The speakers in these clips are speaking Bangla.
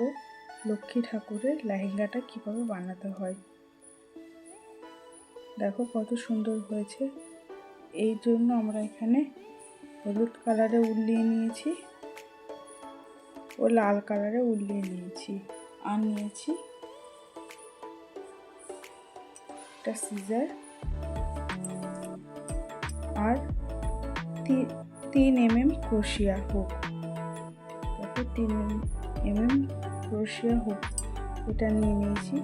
ও লক্ষ্মী ঠাকুরের লেহেঙ্গাটা কিভাবে বানাতে হয়। দেখো কত সুন্দর হয়েছে। এই জন্য আমরা এখানে হলুদ কালারে উল নিয়ে নিয়েছি ও লাল কালারে উল নিয়ে নিয়েছি, আর নিয়েছি একটা সিজার আর 3 mm ক্রোশিয়া হুক। দেখো 3 mm ক্রোশিয়া হুক এটা নিয়ে নিয়েছি।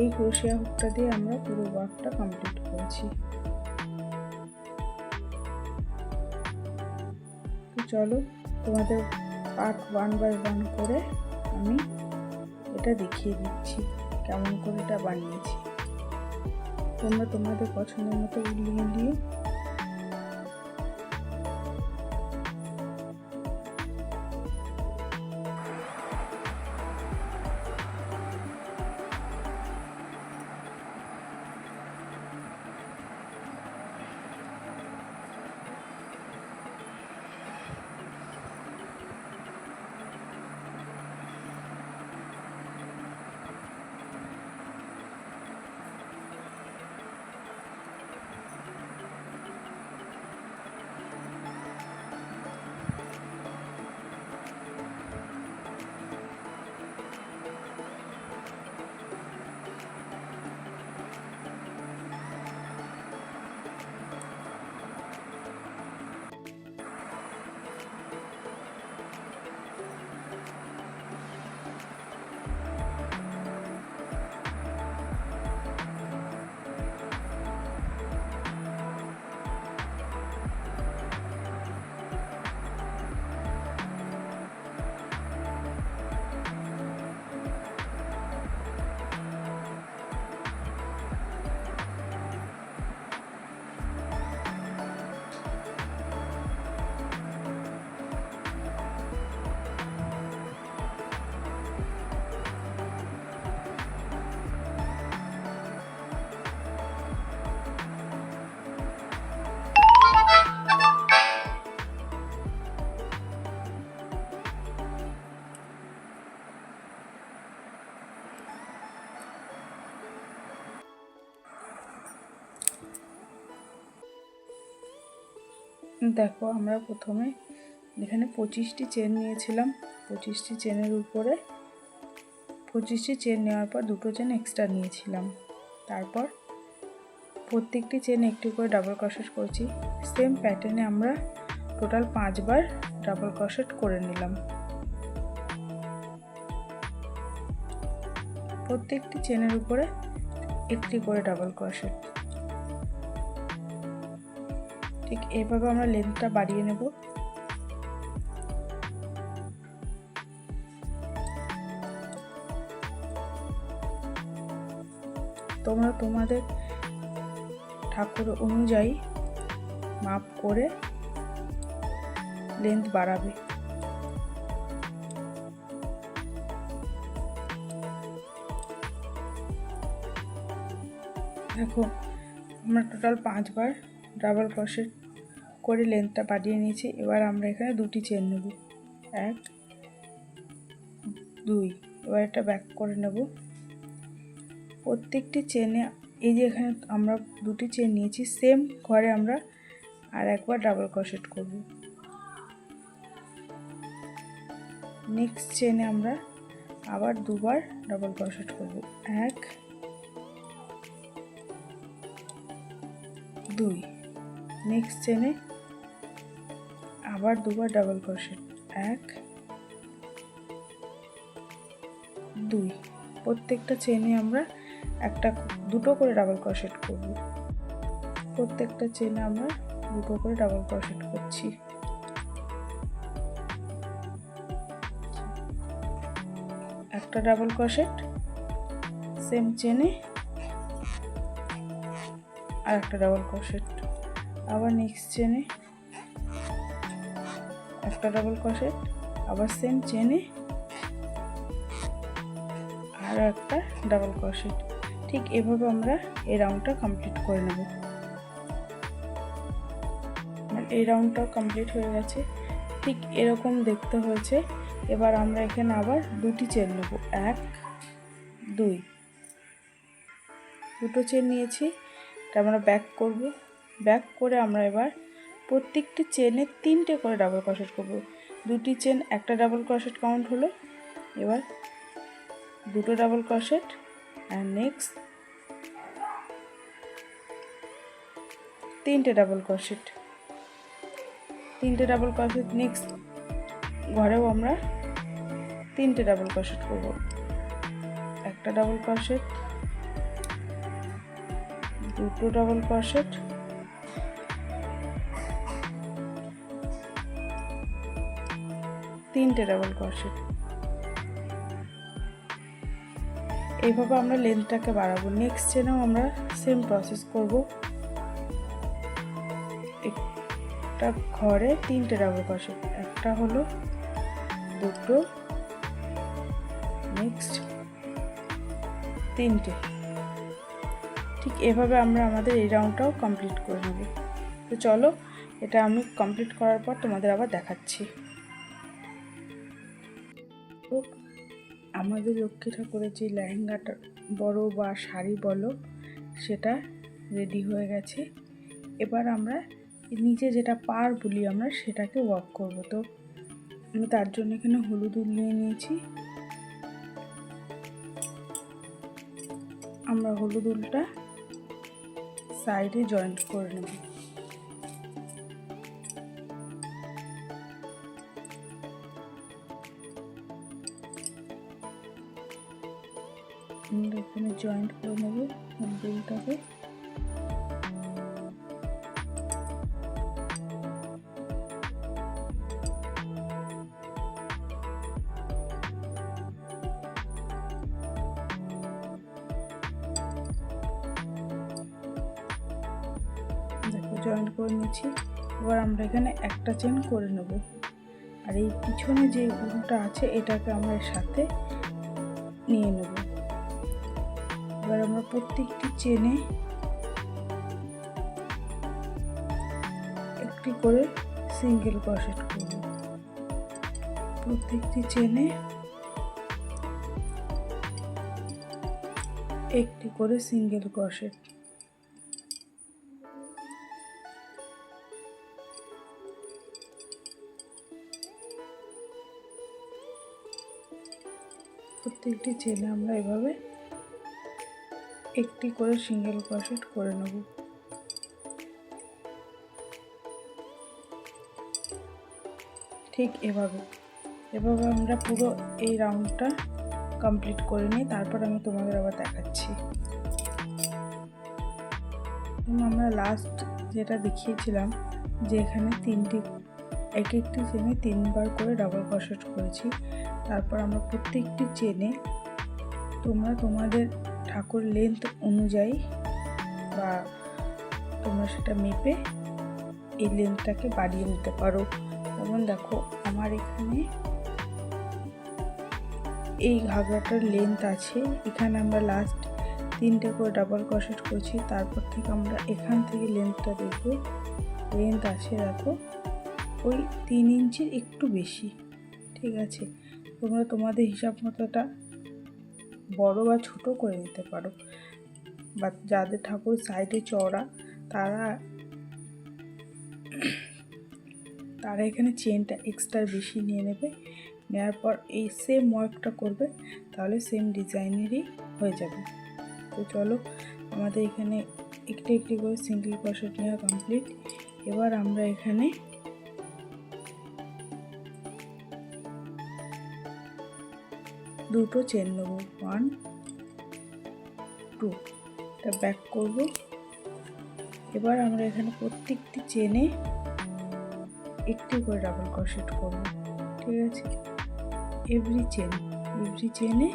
এই ক্রোশিয়া হুকটা দিয়ে আমরা পুরো ওয়ার্কটা কমপ্লিট করেছি। তো চলো তোমাদের পার্ট 1 বাই 1 করে আমি এটা দেখিয়ে দিচ্ছি কেমন করে এটা বানিয়েছি। তোমরা তোমাদের পছন্দের মতো উলিয়ে নিয়ে দেখো আমরা প্রথমে এখানে 25টি চেন নিয়েছিলাম। 25টি চেনের উপরে 25টি চেন নেওয়ার পর 2টো চেন এক্সট্রা নিয়েছিলাম। তারপর প্রত্যেকটি চেন একটু করে ডাবল ক্রোশেট করেছি। সেম প্যাটার্নে আমরা টোটাল 5 বার ডাবল ক্রোশেট করে নিলাম। প্রত্যেকটি চেনের উপরে একটি করে ডাবল ক্রোশেট। ঠিক এইভাবে আমরা লেন্থটা বাড়িয়ে নেব। তোমরা তোমাদের ঠাকুর অনুযায়ী মাপ করে লেন্থ বাড়াবে। দেখো আমরা টোটাল 5 বার ডাবল ক্রোশেট করে লেন্থটা বাড়িয়ে নিয়েছি। এবার আমরা এখানে 2টি চেন নেব, 1 2। এবার এটা ব্যাক করে নেব। প্রত্যেকটি চেনে এই যে এখানে আমরা 2টি চেন নিয়েছি, সেম ঘরে আমরা আর একবার ডাবল ক্রোশেট করব। নেক্সট চেনে আমরা আবার 2 বার ডাবল ক্রোশেট করব, 1 2। নেক্সট চেনে আবার 2 বার ডাবল ক্রোশেট, 1 2। প্রত্যেকটা চেনে আমরা দুটো করে ডাবল ক্রোশেট করব। প্রত্যেকটা চেনে আমরা দুটো করে ডাবল ক্রোশেট করছি। একটা ডাবল ক্রোশেট, সেম চেনে আর একটা ডাবল ক্রোশেট, আবার নেক্সট চেনে একটা ডাবল ক্রোশেট, আবার সেম চেনে আর একটা ডাবল ক্রোশেট। ঠিক এভাবে আমরা এই রাউন্ডটা কমপ্লিট করে নেব। এই রাউন্ডটা কমপ্লিট হয়ে গেছে। ঠিক এরকম দেখতে হয়েছে। এবার আমরা এখানে আবার দুটি চেন নেব, 1 2, দুটো চেন নিয়েছি। এটা আমরা ব্যাক করব। ব্যাক করে আমরা এবার প্রত্যেকটি চেনে 3টে করে ডাবল ক্রোশেট করব। দুটি চেন একটা ডাবল ক্রোশেট কাউন্ট হলো। এবার দুটো ডাবল ক্রোশেট অ্যান্ড নেক্সট 3টে ডাবল ক্রোশেট, 3টে ডাবল ক্রোশেট। নেক্সট ঘরেও আমরা 3টে ডাবল ক্রোশেট করব, একটা ডাবল ক্রোশেট, দুটো ডাবল ক্রোশেট, 3টে ডাবল ক্রোশেট। এইভাবে আমরা লেন্থটাকে বাড়াবো। নেক্সট চেনেও আমরা সেম প্রসেস করব। একটা ঘরে 3টে ডাবল ক্রোশেট, একটা হলো, দুটো, নেক্সট 3টে। ঠিক এভাবে আমরা আমাদের এই রাউন্ডটাও কমপ্লিট করে নেব। তো চলো, এটা আমি কমপ্লিট করার পর তোমাদের আবার দেখাচ্ছি। আমাদের লক্ষ্মী ঠাকুরের যে লেহেঙ্গাটা বড় বা শাড়ি বলো, সেটা রেডি হয়ে গেছে। এবার আমরা নিচে যেটা পাড় বলি আমরা, সেটাকে ওয়ার্ক করব। তো আমি তার জন্য এখানে হলুদ উল নিয়ে নিয়েছি। আমরা হলুদ উলটা সাইডে জয়েন্ট করে নেব। আমরা এখানে জয়েন্ট করে নেব হলুদ উলটাকে। জয়েন্ট করে নিয়েছি। এবার আমরা এখানে একটা চেন করে নেব, আর এই পিছনে যে উলটা আছে এটাকে আমরা এর সাথে নিয়ে নেব। এবার আমরা প্রত্যেকটি চেনে একটি করে সিঙ্গেল ক্রোশেট করব। প্রত্যেকটি চেনে একটি করে সিঙ্গেল ক্রোশেট। প্রত্যেকটি চেনে আমরা এভাবে একটি করে সিঙ্গেল ক্রোশেট করে নেব। ঠিক এভাবে আমরা পুরো এই রাউন্ডটা কমপ্লিট করে নিই, তারপর আমি তোমাদের আবার দেখাচ্ছি। আমরা লাস্ট যেটা দেখিয়েছিলাম যে এখানে এক একটি চেনে 3বার করে ডাবল ক্রোশেট করেছি। তারপর আমরা প্রত্যেকটি চেনে তোমরা তোমাদের ঠাকুর লেন্থ অনুযায়ী বা তোমরা সেটা মেপে এই লেন্থটাকে বাড়িয়ে নিতে পারো। যেমন দেখো, আমার এখানে এই ঘাগরাটার লেন্থ আছে, এখানে আমরা লাস্ট 3টে করে ডাবল ক্রোশেট করেছি। তারপর থেকে আমরা এখান থেকে লেন্থটা দেখব, লেন্থ আছে দেখো ওই 3 ইঞ্চির একটু বেশি। ঠিক আছে, তোমরা তোমাদের হিসাব মতোটা বড় বা ছোট করে নিতে পারো, বা যাদের ঠাকুর সাইডে চওড়া তারা এখানে চেনটা এক্সট্রা বেশি নিয়ে নেবে। নেওয়ার পর এই সেম ওয়ার্কটা করবে, তাহলে সেম ডিজাইনেরই হয়ে যাবে। তো চলো, আমাদের এখানে একটি একটি করে সিঙ্গেল ক্রোশেট নেওয়া কমপ্লিট। এবার আমরা এখানে দুটো চেন নেব, 1 2, এটা ব্যাক করব। এবার আমরা এখানে প্রত্যেকটি চেনে একটি করে ডাবল ক্রোশেট করব। ঠিক আছে, এভরি চেনে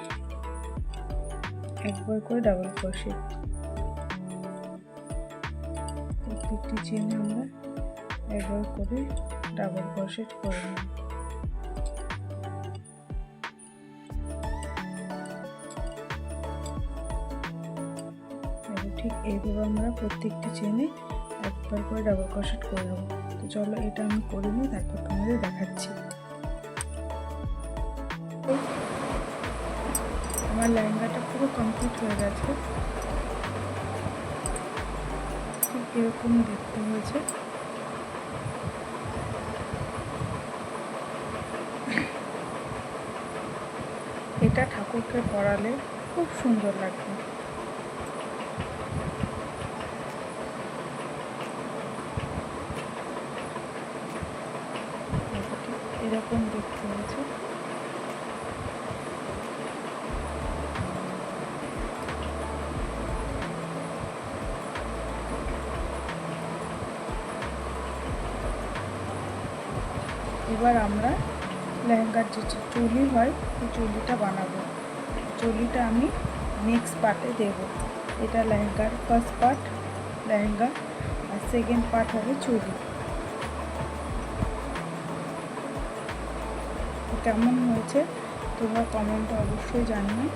একবার করে ডাবল ক্রোশেট। প্রত্যেকটি চেনে আমরা একবার করে ডাবল ক্রোশেট করে নেব। ঠিক এইভাবে আমরা প্রত্যেকটি চেনে একবার করে ডাবল ক্রোশেট করে নেব। তো চলো, এটা আমি করে নিই, তারপর তোমাদের দেখাচ্ছি। আমার লেহেঙ্গাটা পুরো কমপ্লিট হয়ে গেছে। ঠিক এরকম দেখতে হয়েছে। এটা ঠাকুরকে পরালে খুব সুন্দর লাগবে। এরকম দেখতে হয়েছে। এবার আমরা লেহেঙ্গার যে চুলি হয় সেই চুলিটা বানাবো। চুলিটা আমি নেক্সট পার্টে দেব। এটা লেহেঙ্গার ফার্স্ট পার্ট লেহেঙ্গা, আর সেকেন্ড পার্ট হবে চুলি। কেমন হয়েছে তোমরা কমেন্টে অবশ্যই জানিও।